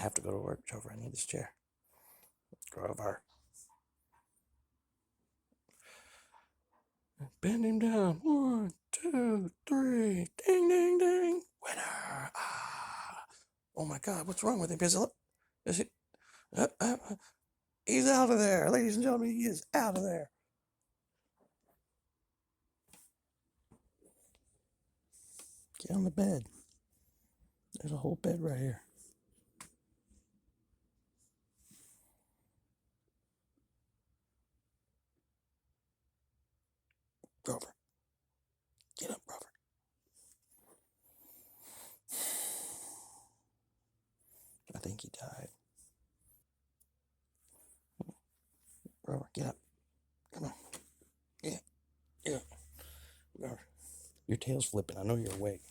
have to go to work, Grover. I need this chair. Grover. Bend him down. 1, 2, 3. Ding, ding, ding. Winner. Ah. Oh my God, what's wrong with him? Is he? He's out of there. Ladies and gentlemen, he is out of there. Get on the bed. There's a whole bed right here. Grover. Get up, Grover. I think he died. Grover, get up. Come on. Yeah. Grover. Your tail's flipping. I know you're awake.